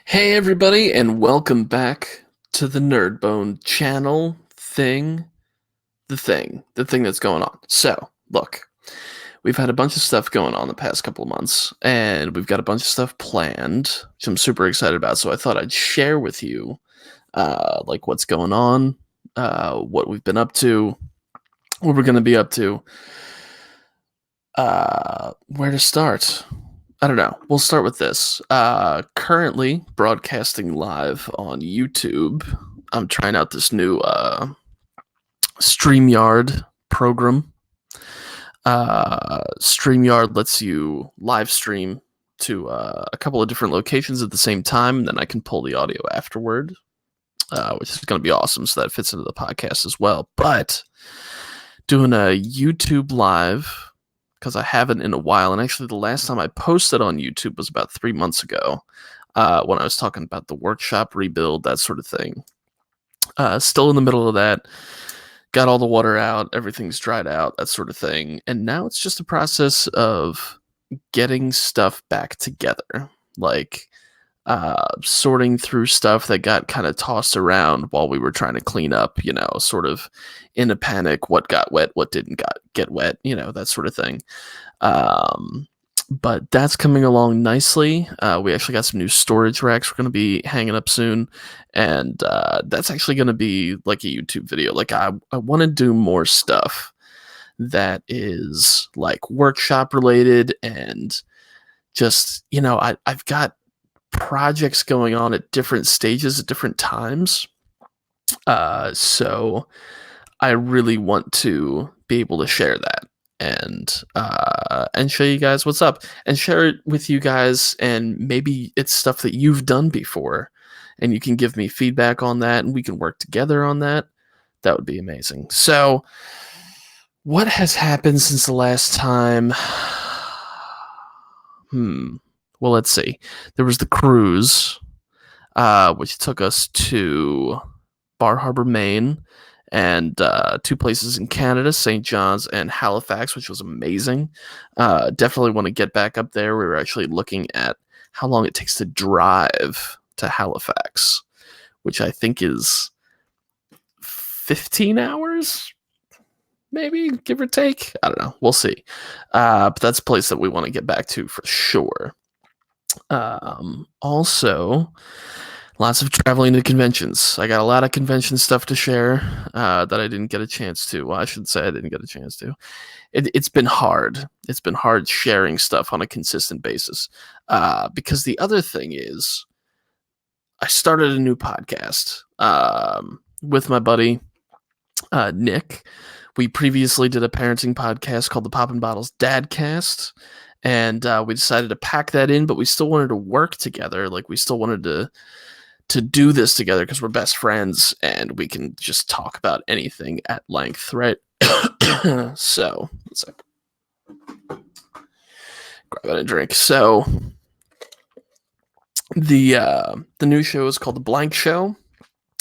Hey everybody, and welcome back to the Nerdbone channel the thing that's going on. So, look, we've had a bunch of stuff going on the past couple of months, and we've got a bunch of stuff planned, which I'm super excited about. So I thought I'd share with you, like what's going on, what we've been up to, what we're going to be up to, where to start. I don't know. We'll start with this. Currently broadcasting live on YouTube. I'm trying out this new StreamYard program. StreamYard lets you live stream to a couple of different locations at the same time, and then I can pull the audio afterward, which is going to be awesome. So that fits into the podcast as well. But doing a YouTube live because I haven't in a while. And actually, the last time I posted on YouTube was about 3 months ago when I was talking about the workshop rebuild, that sort of thing. Still in the middle of that. Got all the water out, everything's dried out, that sort of thing. And now it's just a process of getting stuff back together. Like, sorting through stuff that got kind of tossed around while we were trying to clean up, sort of in a panic, what got wet, what didn't get wet, that sort of thing. But that's coming along nicely. We actually got some new storage racks we're going to be hanging up soon. And that's actually going to be like a YouTube video. Like, I want to do more stuff that is like workshop related and just, I've got projects going on at different stages at different times. So I really want to be able to share that and show you guys what's up and share it with you guys. And maybe it's stuff that you've done before, and you can give me feedback on that, and we can work together on that. That would be amazing. So, what has happened since the last time? Well, let's see. There was the cruise, which took us to Bar Harbor, Maine, and two places in Canada, St. John's and Halifax, which was amazing. Definitely want to get back up there. We were actually looking at how long it takes to drive to Halifax, which I think is 15 hours, maybe, give or take. I don't know. We'll see. But that's a place that we want to get back to for sure. Also, lots of traveling to conventions. I got a lot of convention stuff to share that I didn't get a chance to. Well, I should say I didn't get a chance to. It's been hard. It's been hard sharing stuff on a consistent basis. Because the other thing is, I started a new podcast with my buddy Nick. We previously did a parenting podcast called the Poppin' Bottles Dadcast, and we decided to pack that in, but we still wanted to work together. Like, we still wanted to do this together because we're best friends and we can just talk about anything at length, right? So, let's grab a drink. So, the new show is called The Blank Show,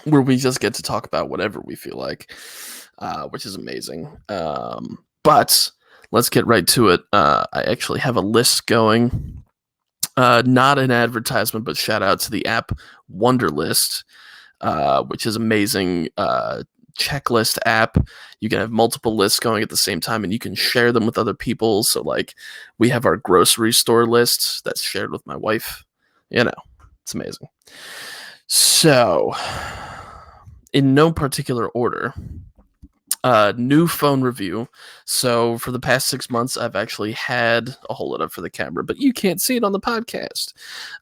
where we just get to talk about whatever we feel like, which is amazing. But let's get right to it. I actually have a list going. Not an advertisement, but shout out to the app Wunderlist, which is amazing checklist app. You can have multiple lists going at the same time, and you can share them with other people. So, like, we have our grocery store list that's shared with my wife. It's amazing. So, in no particular order, new phone review. So for the past 6 months, I've actually had, I'll hold it up for the camera, but you can't see it on the podcast.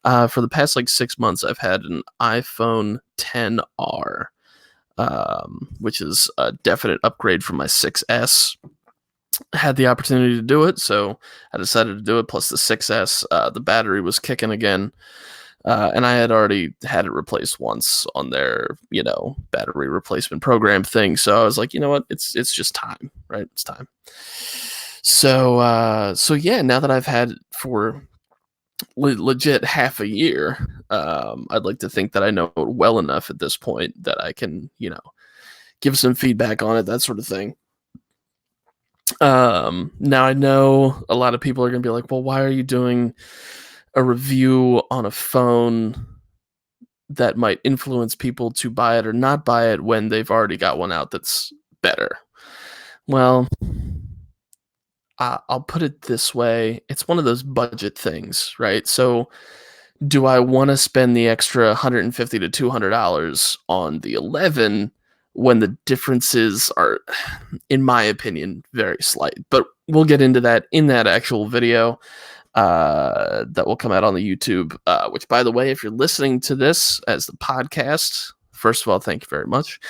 For the past 6 months, I've had an iPhone XR, which is a definite upgrade from my 6S. Had the opportunity to do it, so I decided to do it. Plus the 6S, the battery was kicking again. And I had already had it replaced once on their, battery replacement program thing. So I was like, you know what? It's just time, right? It's time. So yeah, now that I've had it for legit half a year, I'd like to think that I know it well enough at this point that I can, give some feedback on it, that sort of thing. Now I know a lot of people are going to be like, well, why are you doing a review on a phone that might influence people to buy it or not buy it when they've already got one out that's better? Well, I'll put it this way, it's one of those budget things, right? So, do I wanna spend the extra 150 to $200 on the 11 when the differences are, in my opinion, very slight? But we'll get into that in that actual video, that will come out on the YouTube, which, by the way, if you're listening to this as the podcast, first of all, thank you very much.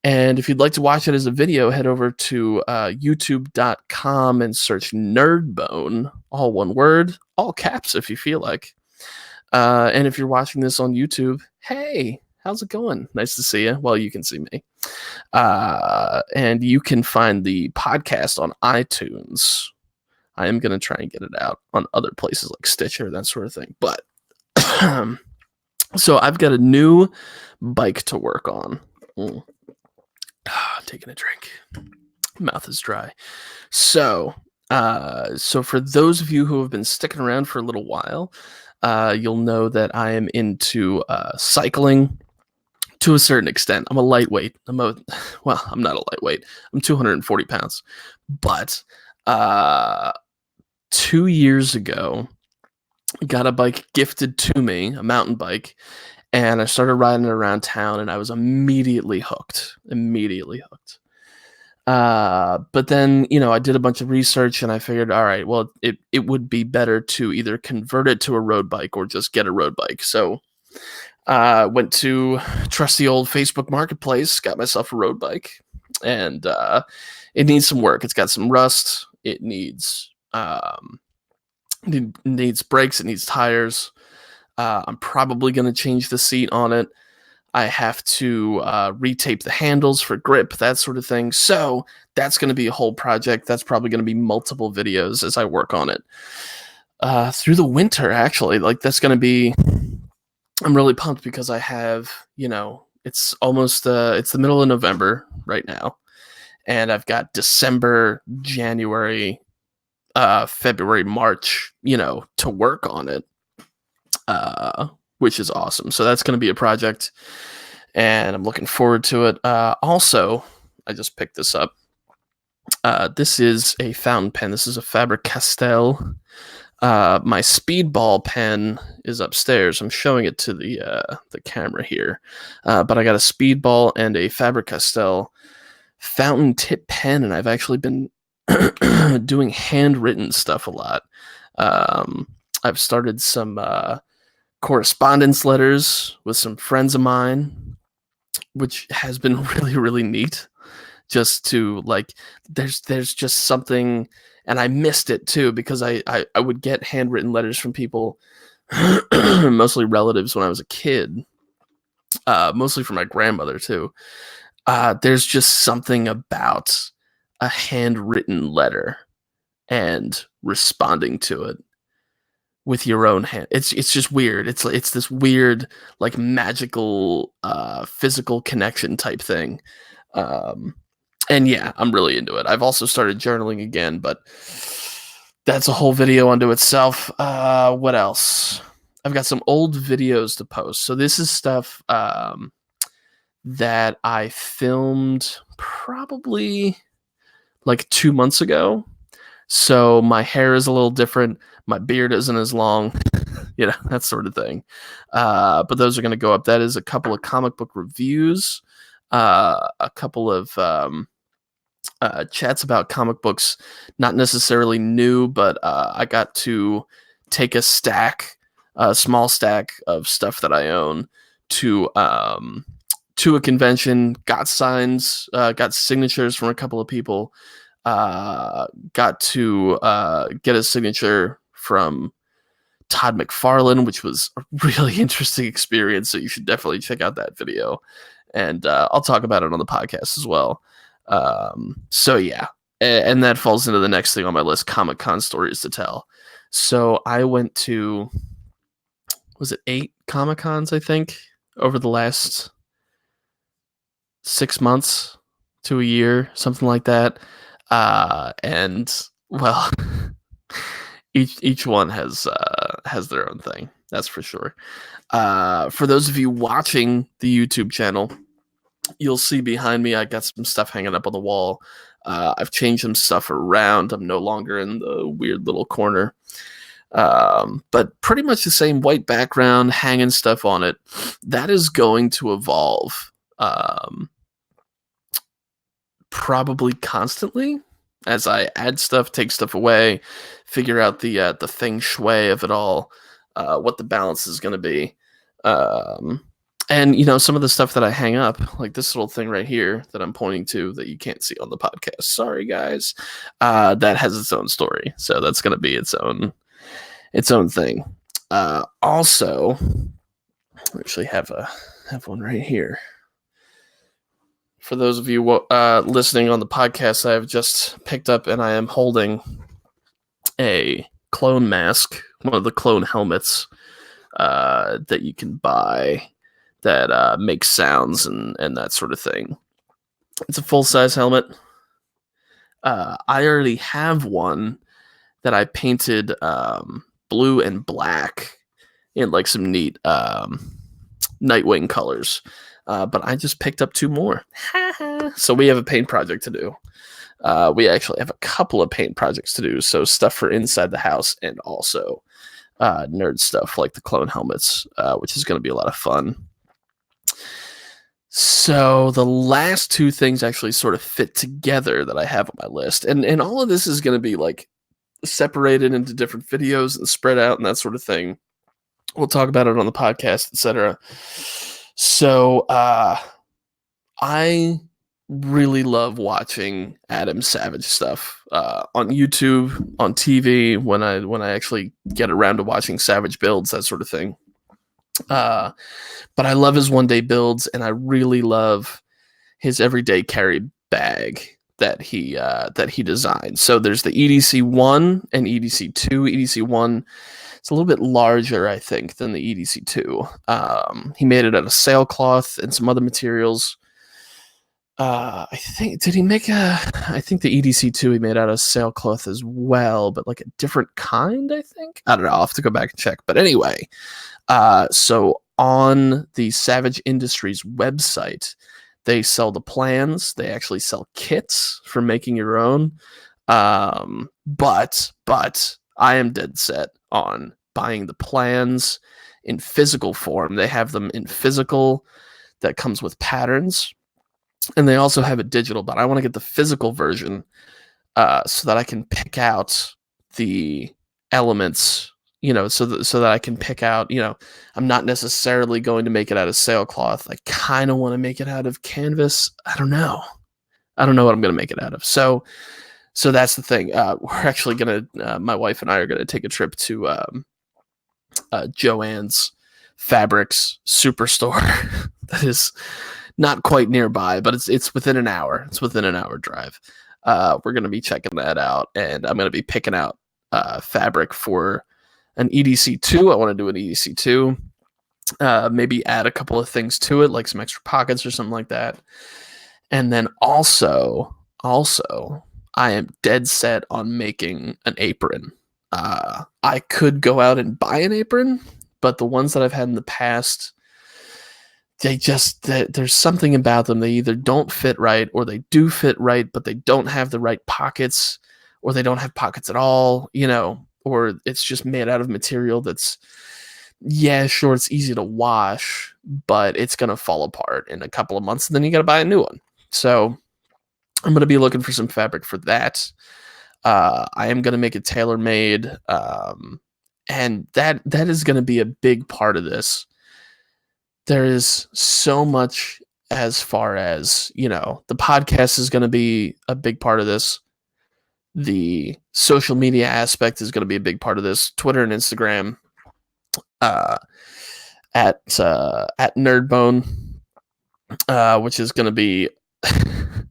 And if you'd like to watch it as a video, head over to youtube.com and search Nerdbone, all one word, all caps if you feel like. And if you're watching this on YouTube, hey, how's it going? Nice to see you. Well, you can see me. And you can find the podcast on iTunes. I am going to try and get it out on other places like Stitcher, that sort of thing. But so I've got a new bike to work on. Taking a drink. Mouth is dry. So for those of you who have been sticking around for a little while, you'll know that I am into cycling to a certain extent. I'm a lightweight. I'm not a lightweight. I'm 240 pounds. But 2 years ago, got a bike gifted to me, a mountain bike, and I started riding it around town, and I was immediately hooked. But then, I did a bunch of research, and I figured, all right, well, it would be better to either convert it to a road bike or just get a road bike. So went to trusty old Facebook Marketplace, got myself a road bike, and it needs some work. It's got some rust. It needs brakes. It needs tires. I'm probably going to change the seat on it. I have to retape the handles for grip, that sort of thing. So that's going to be a whole project. That's probably going to be multiple videos as I work on it through the winter, actually. Like, that's going to be... I'm really pumped because I have, it's almost... it's the middle of November right now. And I've got December, January, February, March, to work on it. Which is awesome. So that's going to be a project, and I'm looking forward to it. Also, I just picked this up. This is a fountain pen. This is a Faber-Castell. My Speedball pen is upstairs. I'm showing it to the camera here. But I got a Speedball and a Faber-Castell fountain tip pen, and I've actually been doing handwritten stuff a lot. I've started some correspondence letters with some friends of mine, which has been really, really neat. Just to, like, there's just something, and I missed it too, because I would get handwritten letters from people, mostly relatives when I was a kid, mostly from my grandmother too. There's just something about a handwritten letter and responding to it with your own hand. It's just weird. It's this weird, like, magical physical connection type thing. And yeah, I'm really into it. I've also started journaling again, but that's a whole video unto itself. What else? I've got some old videos to post. So this is stuff that I filmed probably like 2 months ago. So my hair is a little different. My beard isn't as long, that sort of thing. But those are going to go up. That is a couple of comic book reviews, a couple of chats about comic books, not necessarily new, but I got to take a small stack of stuff that I own to a convention, got signs, got signatures from a couple of people, got to get a signature from Todd McFarlane, which was a really interesting experience. So you should definitely check out that video, and I'll talk about it on the podcast as well. So yeah, and that falls into the next thing on my list: Comic-Con stories to tell. So I went to, was it 8 Comic-Cons, I think, over the last 6 months to a year, something like that. And well, each one has their own thing. That's for sure. For those of you watching the YouTube channel, you'll see behind me I got some stuff hanging up on the wall. I've changed some stuff around. I'm no longer in the weird little corner. But pretty much the same white background, hanging stuff on it. That is going to evolve probably constantly as I add stuff, take stuff away, figure out the feng shui of it all, what the balance is going to be. And some of the stuff that I hang up, like this little thing right here that I'm pointing to that you can't see on the podcast. Sorry, guys. That has its own story, so that's going to be its own thing. Also, I actually have one right here. For those of you listening on the podcast, I have just picked up and I am holding a clone mask, one of the clone helmets that you can buy that makes sounds and that sort of thing. It's a full-size helmet. I already have one that I painted blue and black in like some neat Nightwing colors. But I just picked up 2 more. So we have a paint project to do. We actually have a couple of paint projects to do. So stuff for inside the house and also nerd stuff like the clone helmets, which is going to be a lot of fun. So the last 2 things actually sort of fit together that I have on my list. And all of this is going to be like separated into different videos and spread out and that sort of thing. We'll talk about it on the podcast, etc. So I really love watching Adam Savage stuff on YouTube, on TV, when I actually get around to watching Savage builds, that sort of thing. But I love his one-day builds, and I really love his everyday carry bag that he designed. So there's the EDC1 and EDC2. EDC1, it's a little bit larger, I think, than the EDC2. He made it out of sailcloth and some other materials. I think the EDC2 he made out of sailcloth as well, but like a different kind, I think. I don't know. I'll have to go back and check. But anyway, so on the Savage Industries website, they sell the plans. They actually sell kits for making your own. But I am dead set on buying the plans in physical form. They have them in physical that comes with patterns, and they also have it digital, but I want to get the physical version so that I can pick out the elements, so that I can pick out, I'm not necessarily going to make it out of sailcloth. I kind of want to make it out of canvas. I don't know what I'm going to make it out of. So that's the thing. We're actually going to, my wife and I are going to take a trip to Joann's Fabrics Superstore. That is not quite nearby, but it's within an hour. It's within an hour drive. We're going to be checking that out, and I'm going to be picking out fabric for an EDC2. I want to do an EDC2. Maybe add a couple of things to it, like some extra pockets or something like that. And then also, I am dead set on making an apron. I could go out and buy an apron, but the ones that I've had in the past, there's something about them. They either don't fit right, or they do fit right, but they don't have the right pockets, or they don't have pockets at all, or it's just made out of material that's, yeah, sure, it's easy to wash, but it's going to fall apart in a couple of months, and then you got to buy a new one. So I'm going to be looking for some fabric for that. I am going to make it tailor-made, and that is going to be a big part of this. There is so much as far as, the podcast is going to be a big part of this. The social media aspect is going to be a big part of this. Twitter and Instagram, at Nerdbone, which is going to be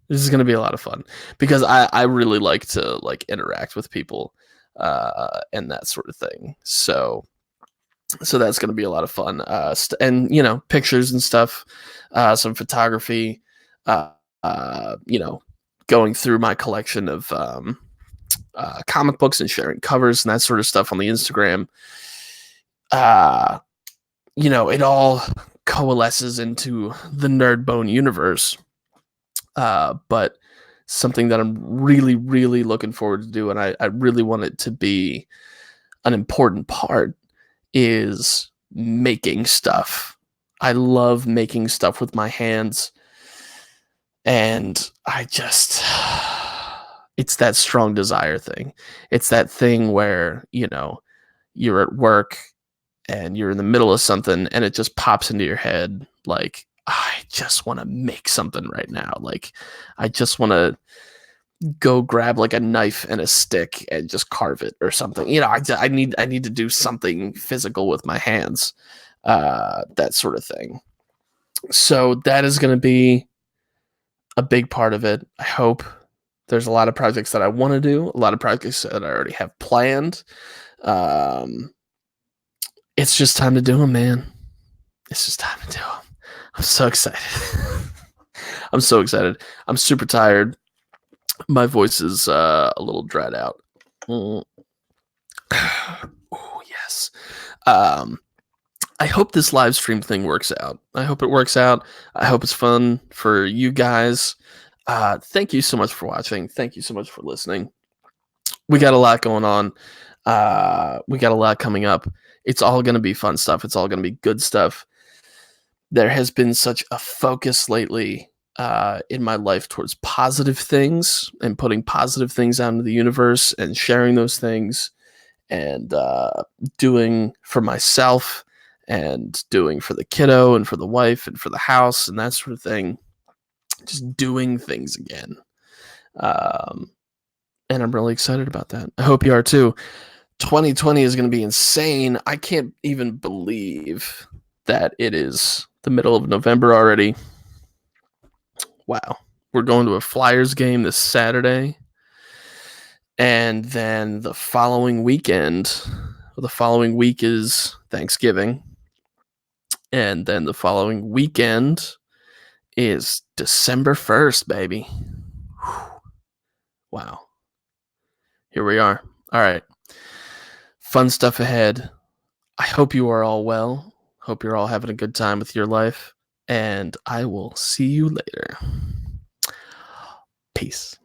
this is going to be a lot of fun, because I really like to interact with people and that sort of thing. So that's going to be a lot of fun. And pictures and stuff, some photography, going through my collection of comic books and sharing covers and that sort of stuff on the Instagram. uh, it all coalesces into the Nerdbone universe. But something that I'm really, really looking forward to do, and I really want it to be an important part, is making stuff. I love making stuff with my hands, and I just it's that strong desire thing. It's that thing where, you're at work and you're in the middle of something and it just pops into your head like, I just want to make something right now. Like, I just want to go grab like a knife and a stick and just carve it or something. I need to do something physical with my hands, that sort of thing. So that is going to be a big part of it. I hope. There's a lot of projects that I want to do, a lot of projects that I already have planned. Um, it's just time to do them, man. It's just time to do them. I'm so excited. I'm so excited. I'm super tired. My voice is a little dried out. Oh, yes. Um, I hope this live stream thing works out. I hope it works out. I hope it's fun for you guys. Thank you so much for watching. Thank you so much for listening. We got a lot going on. We got a lot coming up. It's all going to be fun stuff. It's all going to be good stuff. There has been such a focus lately in my life towards positive things and putting positive things out into the universe and sharing those things and doing for myself and doing for the kiddo and for the wife and for the house and that sort of thing. Just doing things again. And I'm really excited about that. I hope you are too. 2020 is going to be insane. I can't even believe that it is the middle of November already. Wow. We're going to a Flyers game this Saturday. And then the following week is Thanksgiving. And then the following weekend is December 1st, baby. Whew. Wow. Here we are. All right. Fun stuff ahead. I hope you are all well. Hope you're all having a good time with your life. And I will see you later. Peace.